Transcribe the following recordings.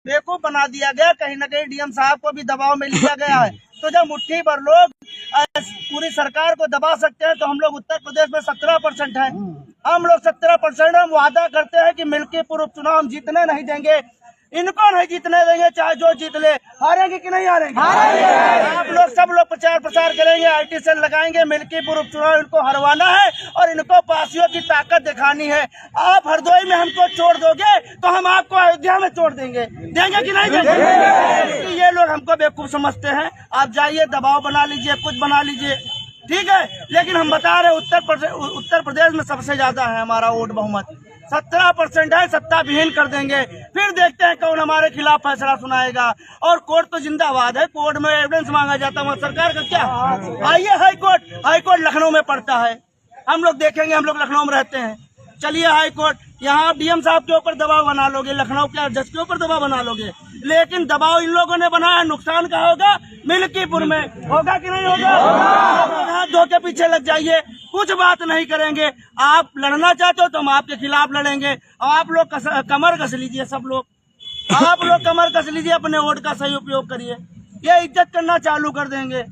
बेवकूफ बना दिया गया। कहीं न कहीं डीएम साहब को भी दबाव में लिया गया है। तो जब मुट्ठी भर लोग पूरी सरकार को दबा सकते हैं, तो हम लोग उत्तर प्रदेश में 17% है। हम लोग 17%, हम वादा करते हैं कि मिल्कीपुर उपचुनाव हम जीतने नहीं देंगे, इनको नहीं जीतने देंगे, चाहे जो जीत ले। हारेंगे कि नहीं हारेंगे? आप लोग सब लोग प्रचार प्रसार करेंगे, IT सेल लगाएंगे, मिल्कीपुर उपचुनाव इनको हरवाना है और इनको पासियों की ताकत दिखानी है। आप हरदोई में हमको छोड़ दोगे तो हम आपको अयोध्या में छोड़ देंगे। देंगे कि नहीं देंगे? ये लोग हमको बेवकूफ समझते हैं। आप जाइए, दबाव बना लीजिए, कुछ बना लीजिए, ठीक है, लेकिन हम बता रहे उत्तर प्रदेश में सबसे ज्यादा है हमारा वोट बहुमत, 17% है। सत्ता विहीन कर देंगे, फिर देखते हैं कौन हमारे खिलाफ फैसला सुनाएगा। और कोर्ट तो जिंदाबाद है, कोर्ट में एविडेंस मांगा जाता है, सरकार का क्या? आइए हाईकोर्ट लखनऊ में पड़ता है, हम लोग देखेंगे, हम लोग लखनऊ में रहते हैं। चलिए हाईकोर्ट, यहाँ डीएम साहब के ऊपर दबाव बना लोगे, लखनऊ के जज के ऊपर दबाव बना लोगे, लेकिन दबाव इन लोगों ने बनाया। नुकसान का होगा मिल्कीपुर में, होगा कि नहीं होगा? हाथ धो के पीछे लग जाइए, कुछ बात नहीं करेंगे। आप लड़ना चाहते हो तो हम आपके खिलाफ लड़ेंगे। आप लोग कमर कस लीजिए, सब लोग आप लोग कमर कस लीजिए, अपने वोट का सही उपयोग करिए। ये इज्जत करना चालू कर देंगे,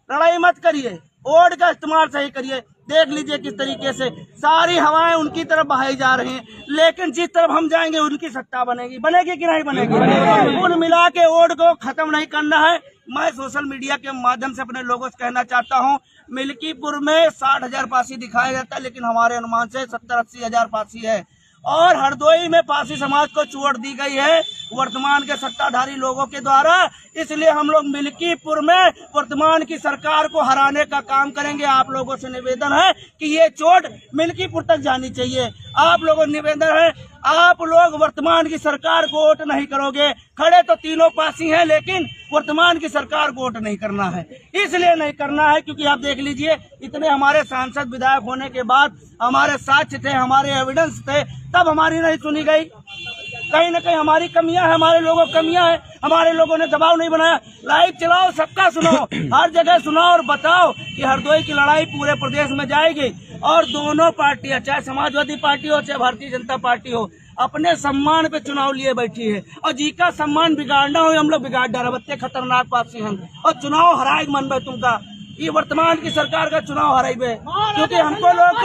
लड़ाई मत करिए, वोट का इस्तेमाल सही करिए। देख लीजिए किस तरीके से सारी हवाएं उनकी तरफ बहाई जा रही हैं, लेकिन जिस तरफ हम जाएंगे उनकी सत्ता बनेगी। बनेगी कि नहीं बनेगी? कुल मिला के वोट को खत्म नहीं करना है। मैं सोशल मीडिया के माध्यम से अपने लोगों से कहना चाहता हूं, मिल्कीपुर में 60,000 पासी दिखाया जाता है, लेकिन हमारे अनुमान से 70-80 हजार पासी है। और हरदोई में पासी समाज को चोट दी गई है वर्तमान के सत्ताधारी लोगों के द्वारा। इसलिए हम लोग मिल्कीपुर में वर्तमान की सरकार को हराने का काम करेंगे। आप लोगों से निवेदन है कि ये चोट मिल्कीपुर तक जानी चाहिए। आप लोगों निवेदन है, आप लोग वर्तमान की सरकार को वोट नहीं करोगे। खड़े तो तीनों पासी हैं, लेकिन वर्तमान की सरकार को वोट नहीं करना है। इसलिए नहीं करना है क्योंकि आप देख लीजिए, इतने हमारे सांसद विधायक होने के बाद हमारे साक्ष्य थे, हमारे एविडेंस थे, तब हमारी नहीं सुनी गई। कहीं न कहीं हमारी कमियां है, हमारे लोगों की कमियां है, हमारे लोगों ने दबाव नहीं बनाया। लाइव चलाओ, सबका सुनाओ, हर जगह सुनाओ और बताओ कि हरदोई की लड़ाई पूरे प्रदेश में जाएगी। और दोनों पार्टियां, चाहे समाजवादी पार्टी हो चाहे भारतीय जनता पार्टी हो, अपने सम्मान पे चुनाव लिए बैठी है। और जी का सम्मान बिगाड़ना हो, हम लोग बिगाड़ डाले। बत्ते खतरनाक पासी हम, और चुनाव हराएग मन में तुमका। ये वर्तमान की सरकार का चुनाव हराइबे, क्योंकि हमको लोग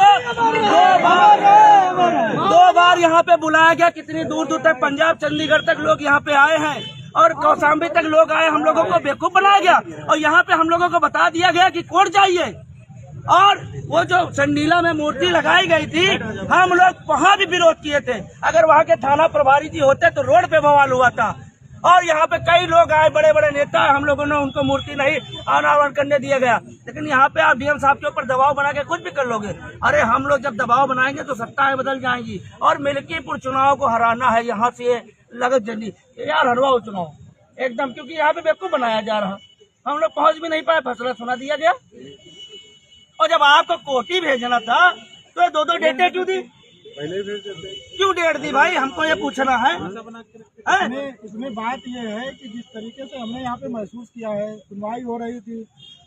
दो बार यहाँ पे बुलाया गया। कितनी दूर दूर तक, पंजाब चंडीगढ़ तक लोग यहाँ पे आए हैं, और कौशाम्बी तक लोग आए। हम लोगों को बेवकूफ बनाया गया, और यहाँ पे हम लोगों को बता दिया गया कि कोर्ट जाइए। और वो जो संडीला में मूर्ति लगाई गई थी, हम लोग वहाँ भी विरोध किए थे। अगर वहाँ के थाना प्रभारी जी होते तो रोड पे बवाल हुआ था। और यहाँ पे कई लोग आए, बड़े बड़े नेता, हम लोगों ने उनको मूर्ति नहीं अनावरण करने दिया गया। लेकिन यहाँ पे आप डीएम साहब के ऊपर दबाव बना के कुछ भी कर लोगे। अरे हम लोग जब दबाव बनाएंगे तो सत्ताएं बदल जाएंगी। और मिल्कीपुर चुनाव को हराना है, यहाँ से लगत जल्दी यार हरवाओ चुनाव एकदम, क्योंकि यहाँ पे बेवकूफ बनाया जा रहा। हम लोग पहुँच भी नहीं पाए, फैसला सुना दिया गया। और जब आपको कोटी भेजना था तो 2-2 डेटें क्यों दी? क्यों डेट दी भाई? हमको ये पूछना है। इसमें बात ये है कि जिस तरीके से हमने यहाँ पे महसूस किया है, सुनवाई हो रही थी,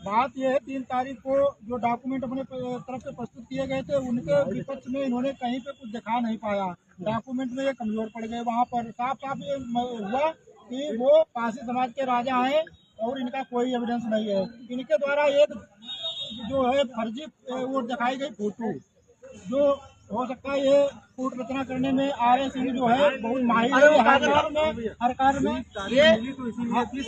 बात ये है 3 तारीख को जो डॉक्यूमेंट अपने तरफ से प्रस्तुत किए गए थे, उनके विपक्ष में इन्होंने कहीं पे कुछ दिखा नहीं पाया। डॉक्यूमेंट में ये कमजोर पड़ गए। वहाँ पर साफ साफ ये हुआ कि वो पासी समाज के राजा हैं और इनका कोई एविडेंस नहीं है। इनके द्वारा एक जो है फर्जी वो दिखाई गई फोटो, जो हो सकता है ये कूट रचना करने में RA सिंह जो है बहुत माहिर है। हर कार्य में ये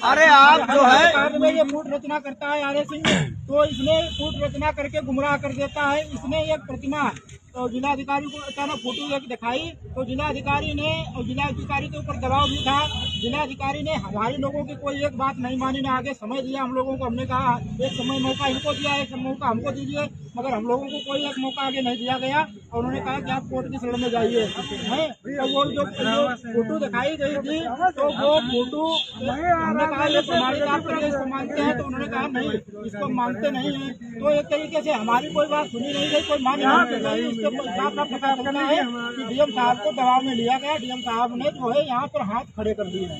अरे आप जो है कार्य में ये कूट रचना करता है RA सिंह, तो इसने कूट रचना करके गुमराह कर देता है। इसने एक प्रतिमा तो जिलाधिकारी को अचानक फोटो एक दिखाई, तो जिलाधिकारी ने, और जिलाधिकारी के ऊपर दबाव भी था, जिलाधिकारी ने हमारे लोगों की कोई एक बात नहीं मानी, ना आगे समय दिया हम लोगों को। हमने कहा एक समय मौका इनको दिया, एक मौका हमको दीजिए, मगर हम लोगों को कोई एक मौका आगे नहीं दिया गया। और उन्होंने कहा कि आप कोर्ट की शरण में जाइए। है तो वो जो फोटो दिखाई गई थी, तो वो फोटो हमने कहा ये प्रमाणित आप करके इसको मानते हैं, तो उन्होंने कहा नहीं, इसको मानते नहीं है। तो एक तरीके से हमारी कोई बात सुनी नहीं गई, कोई मान नहीं गई। साफ साफ पता करना है कि डीएम साहब को दबाव में लिया गया। डीएम साहब ने जो है यहाँ पर हाथ खड़े कर दिए हैं।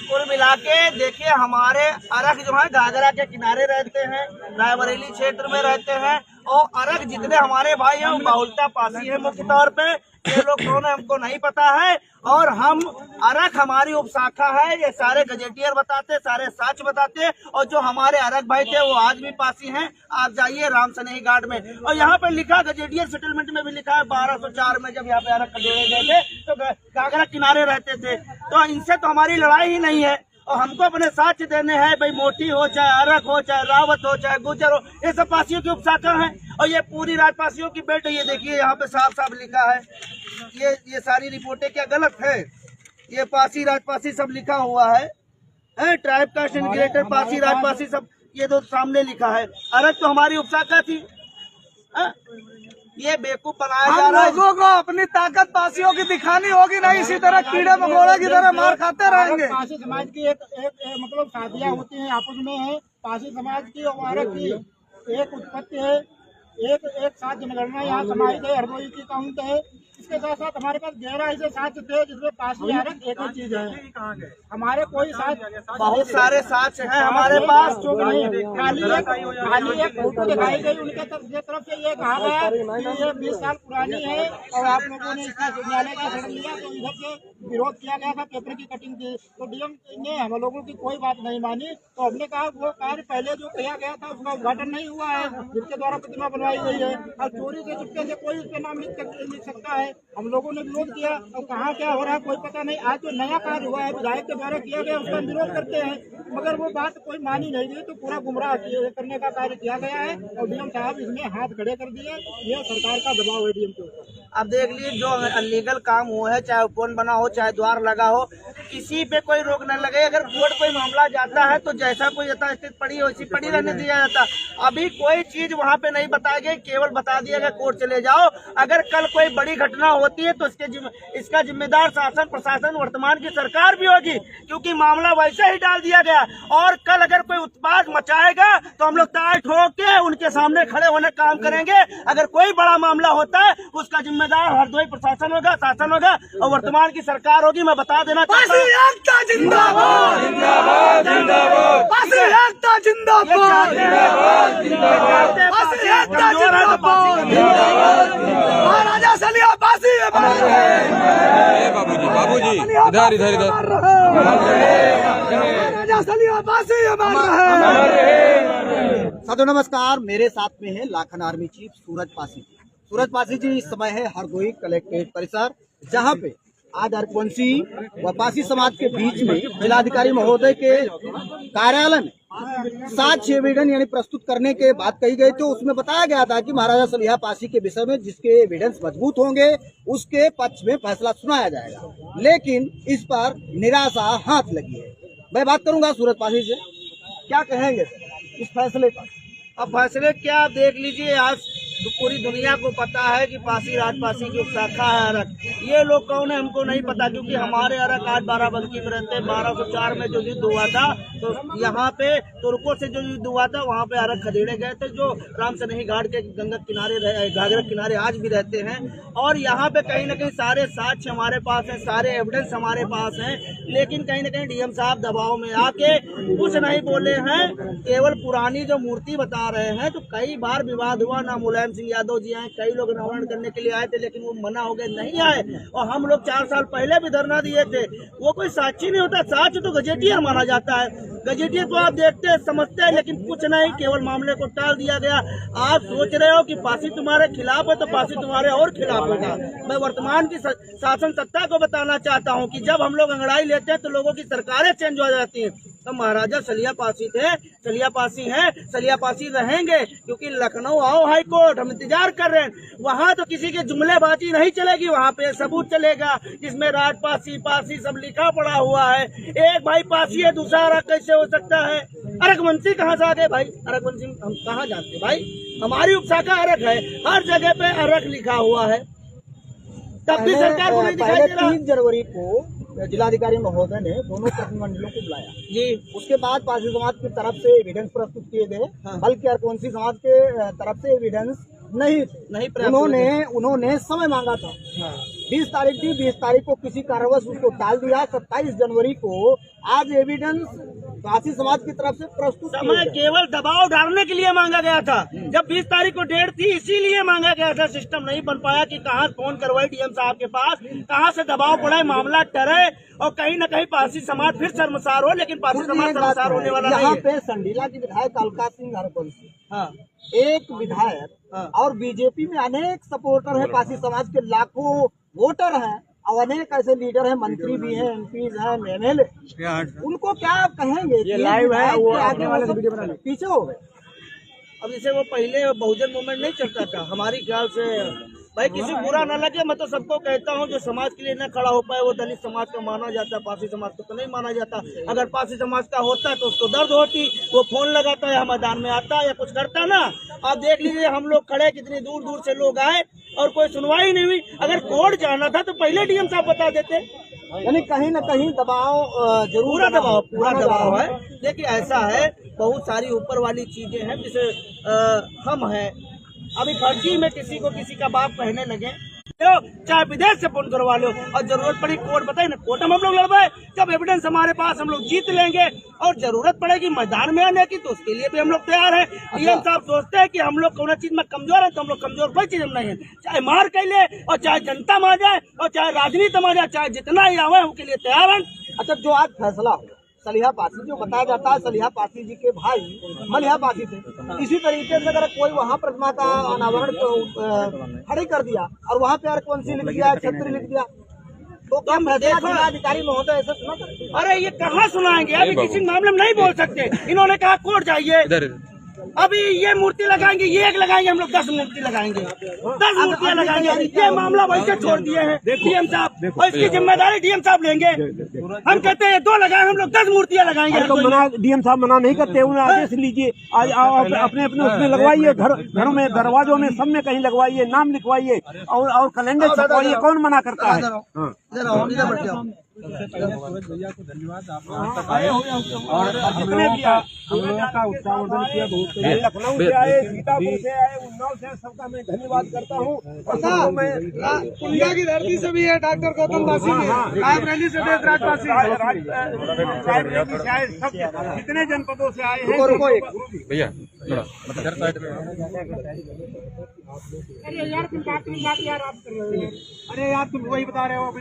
कुल मिला के देखिए, हमारे अरख जो है घाघरा के किनारे रहते हैं, रायबरेली क्षेत्र में रहते हैं, और अरग जितने हमारे भाई हैं वो बहुलता पासी है मुख्य तौर पे। ये लोग कौन है हमको नहीं पता है। और हम अरग हमारी उपशाखा है, ये सारे गजेटियर बताते, सारे साक्ष्य बताते। और जो हमारे अरग भाई थे वो आज भी पासी हैं। आप जाइए राम सनेही घाट में, और यहाँ पे लिखा गजेटियर सेटलमेंट में भी लिखा है 1204 में जब यहाँ पे अरग खदेड़े गए थे तो घाघरा किनारे रहते थे। तो इनसे तो हमारी लड़ाई ही नहीं है। और हमको अपने साक्ष्य देने हैं भाई, मोटी हो चाहे अरग हो चाहे रावत हो चाहे गुजर हो, ये सब पासियों की उपशाखा है। और ये पूरी राजपासियों की बेल्ट, ये देखिए यहाँ पे साफ साफ लिखा है। ये सारी रिपोर्टें क्या गलत है? ये पासी राजपासी सब लिखा हुआ है tribe caste and greater Pasi Rajpasi सब ये तो सामने लिखा है। अरग तो हमारी उपशाखा थी। ये बेवकूफ बनाया जा रहा है। लोगों को अपनी ताकत पासियों की दिखानी होगी, नहीं इसी तरह कीड़े मकोड़े की तरह मार खाते रहेंगे। पासी समाज की एक मतलब शादियाँ होती हैं आपस में है। पासी समाज की और अरग की एक उत्पत्ति है, एक साथ जनगणना यहाँ समाज है, हरदोई की काउंट है। इसके साथ साथ हमारे पास 11 ऐसे साक्ष्य थे जिसमें पासी अरग एक ही चीज है। हमारे कोई साक्ष्य बहुत सारे साक्ष्य हैं हमारे पास। खाली एक फोटो दिखाई गई उनके तरफ से ये कहा गया कि ये 20 साल पुरानी है और आप लोगों ने इसका न्यायालय का शरण लिया तो इधर से विरोध किया गया था, पेपर की कटिंग थी। तो डीएम ने हम लोगों की कोई बात नहीं मानी। तो हमने कहा वो कार्य पहले जो किया गया था उसका उद्घाटन नहीं हुआ है जिसके द्वारा प्रतिमा बनवाई गई है, और चोरी से चुपके से कोई उस पर नाम लिख सकता है। हम लोगों ने विरोध किया और कहाँ क्या हो रहा है कोई पता नहीं। आज जो नया कार्य हुआ है विधायक के द्वारा किया गया उसका विरोध करते हैं, मगर वो बात कोई मानी नहीं गई। तो पूरा गुमराह करने का कार्य किया गया है और डीएम साहब इसमें हाथ खड़े कर दिए। ये सरकार का दबाव है डीएम के ऊपर। अब देख लीजिए जो अनलीगल काम हुआ है, चाहे उपवन बना हो चाहे द्वार लगा हो, किसी पे कोई रोक न लगे। अगर कोर्ट कोई मामला जाता है तो जैसा कोई यथास्थिति पड़ी हो वैसी पड़ी रहने दिया जाता। अभी कोई चीज वहाँ पे नहीं बताई गई, केवल बता दिया गया कोर्ट चले जाओ। अगर कल कोई बड़ी घटना होती है तो इसका जिम्मेदार शासन प्रशासन वर्तमान की सरकार भी होगी, क्योंकि मामला वैसे ही डाल दिया गया। और कल अगर कोई उत्पात मचाएगा तो हम लोग ताल ठोक के उनके सामने खड़े होने काम करेंगे। अगर कोई बड़ा मामला होता है उसका जिम्मेदार हरदोई प्रशासन होगा, शासन होगा और वर्तमान की सरकार होगी। मैं बता देना चाहता हूँ महाराजा सलिया पासी बाबूजी इधर इधर इधर महाराजा सलिया पासी साथियों नमस्कार, मेरे साथ में है लाखन आर्मी चीफ सूरज पासी। सूरज पासी जी इस समय है हरदोई कलेक्ट्रेट परिसर, जहां पे आज हरवंशी व पासी समाज के बीच में जिलाधिकारी महोदय के कार्यालय में साक्ष्य एविडेंस यानी प्रस्तुत करने के बात कही गई। तो उसमें बताया गया था कि महाराजा सलिया पासी के विषय में जिसके एविडेंस मजबूत होंगे उसके पक्ष में फैसला सुनाया जाएगा, लेकिन इस पर निराशा हाथ लगी है। मैं बात करूंगा सूरज पासी से, क्या कहेंगे इस फैसले पर? अब फैसले क्या आप देख लीजिए। आज पूरी दुनिया को पता है कि पासी राजपासी की उपशाखा है अरग। ये लोग कौन है हमको नहीं पता, क्योंकि हमारे अरग आज बाराबंकी में रहते हैं। 1204 में जो युद्ध हुआ था तो यहाँ पे तुर्कों से जो युद्ध हुआ था वहाँ पे अरग खदेड़े गए थे, जो राम सनेही घाट के गंगा किनारे घाघरा किनारे आज भी रहते हैं। और यहाँ पे कहीं ना कहीं सारे साक्ष्य हमारे पास हैं, सारे एविडेंस हमारे पास हैं, लेकिन कहीं ना कहीं डीएम साहब दबाव में आके कुछ नहीं बोले हैं, केवल पुरानी जो मूर्ति बता रहे हैं। तो कई बार विवाद हुआ ना, मुलायम सिंह यादव जी आए, कई लोग अनावरण करने के लिए आए थे लेकिन वो मना हो गए, नहीं आए। और हम लोग 4 साल पहले भी धरना दिए थे। वो कोई साक्षी नहीं होता, साक्ष्य तो गजेटियर माना जाता है। गजेटियर को आप देखते हैं समझते हैं, लेकिन कुछ नहीं, केवल मामले को टाल दिया गया। आप सोच रहे हो कि पासी तुम्हारे खिलाफ है तो पासी तुम्हारे और खिलाफ होगा। मैं वर्तमान की शासन सत्ता को बताना चाहता हूँ कि जब हम लोग अंगड़ाई लेते हैं तो लोगों की सरकारें चेंज हो जाती हैं। तो महाराजा सलिया पासी थे, सलिया पासी हैं, सलिया पासी रहेंगे, क्योंकि लखनऊ आओ हाई कोर्ट, हम इंतजार कर रहे हैं। वहाँ तो किसी की जुमलेबाजी नहीं चलेगी, वहाँ पे सबूत चलेगा जिसमें राजपासी पासी सब लिखा पड़ा हुआ है। एक भाई पासी है, दूसरा अरग कैसे हो सकता है? अरगवंशी कहाँ से आ गए भाई? अरगवंशी हम कहाँ जानते भाई? हमारी उपशाखा अरग है, हर जगह पे अरग लिखा हुआ है, तब भी सरकार को नहीं दिखाई दे रहा। 3 जनवरी को जिलाधिकारी महोदय ने दोनों प्रतिनिधिमंडलों को बुलाया जी। उसके बाद पासी समाज की तरफ से एविडेंस प्रस्तुत किए गए, बल्कि हरवंशी समाज के तरफ से एविडेंस नहीं उन्होंने समय मांगा था। 20 तारीख थी, 20 तारीख को किसी कारणवश उसको टाल दिया। 27 जनवरी को आज एविडेंस पासी समाज की तरफ से प्रस्तुत किए समय गए। केवल दबाव डालने के लिए मांगा गया था। जब 20 तारीख को डेट थी इसीलिए मांगा गया था। सिस्टम नहीं बन पाया कि कहाँ फोन करवाए डीएम साहब के पास, कहाँ से दबाव पड़े, मामला टरे और कहीं न कहीं पासी समाज फिर शर्मसार हो। लेकिन पासी समाज शर्मसार होने वाला नहीं यहाँ है। पे संडीला की विधायक अलका सिंह हरबंशी, हाँ, एक विधायक और बीजेपी में अनेक सपोर्टर है, पासी समाज के लाखों वोटर हैं और अनेक ऐसे लीडर हैं, मंत्री भी हैं, एमपी हैं, एमएलए। उनको क्या आप कहेंगे? ये लाइव है, वो आगे वाले से वीडियो बना पीछे हो गए। अब जैसे वो पहले बहुजन मूवमेंट नहीं चलता था, हमारी ख्याल से भाई किसी बुरा न लगे, मैं तो सबको कहता हूँ जो समाज के लिए न खड़ा हो पाए वो दलित समाज का माना जाता है, पासी समाज को तो नहीं माना जाता। अगर पासी समाज का होता है तो उसको दर्द होती, वो फोन लगाता है, मैदान में आता या कुछ करता ना। आप देख लीजिए हम लोग खड़े, कितनी दूर दूर से लोग आए और कोई सुनवाई नहीं हुई। अगर कोर्ट जाना था तो पहले डीएम साहब बता देते। यानी कहीं न कहीं दबाव जरूर पूरा दबाव है। देखिए ऐसा है, बहुत सारी ऊपर वाली चीजें हैं, जैसे हम हैं अभी फर्जी में किसी को किसी का बाप कहने लगे, चाहे विदेश से फोन करवा लो और जरूरत पड़ी कोर्ट, बताइए ना, कोर्ट हम लोग लड़वाए। जब एविडेंस हमारे पास हम लोग जीत लेंगे और जरूरत पड़ेगी मैदान में आने की तो उसके लिए भी हम लोग तैयार हैं। डीएम साहब सोचते हैं कि हम लोग कौन चीज में कमजोर है, तो हम लोग कमजोर कोई चीज में नहीं है। चाहे मार कर ले और चाहे जनता में आ जाए और चाहे राजनीति में आ जाए, चाहे जितना ही आवे उनके लिए तैयार हैं। अच्छा, जो आज फैसला हो सलिहा पासी, जो बताया जाता है सलिहा पासी जी के भाई मलिहा पासी थे, इसी तरीके से अगर कोई वहाँ प्रतिमा का अनावरण खड़ी कर दिया और वहाँ पे हरवंशी लिख दिया, क्षत्रिय लिख दिया, तो क्या फैसला जिलाधिकारी महोदय ऐसा सुना सकते? अरे ये कहाँ सुनाएंगे, अभी किसी मामले में नहीं बोल सकते। इन्होंने कहा कोर्ट जाइए, इधर अभी ये मूर्ति लगाएंगे, ये एक लगाएंगे, हम लोग 10 मूर्ति लगाएंगे, 10 मूर्तियां लगाएंगे। ये मामला वैसे छोड़ दिए हैं डीएम साहब और इसकी जिम्मेदारी डीएम साहब लेंगे। हम कहते हैं 2 लगाए, हम लोग 10 मूर्तियां लगाएंगे। तो मना डीएम साहब मना नहीं करते, उन्हें आदेश लीजिए, आज अपने अपने उसमें लगवाइए, घरों में, दरवाजों में, सब में कहीं लगवाइए, नाम लिखवाइए और कैलेंडर छपवाइए, कौन मना करता है? धन्यवाद, आप यहाँ तक आए और जितने भी हम लोगों का उत्साहवर्धन किया, बहुत लखनऊ से आए, सीतापुर से आए, उन्नाव से, सबका मैं धन्यवाद करता हूँ। और मैं कुंडा की धरती से भी है डॉक्टर गौतम बासी भी, रायबरेली से देशराज बासी, रायबरेली से आए, सब जितने जनपदों से आए हैं। भैया थोड़ा इधर साइड में। अरे यार तुम बात यार आप कर रहे हो। अरे यार तुम वही बता रहे हो।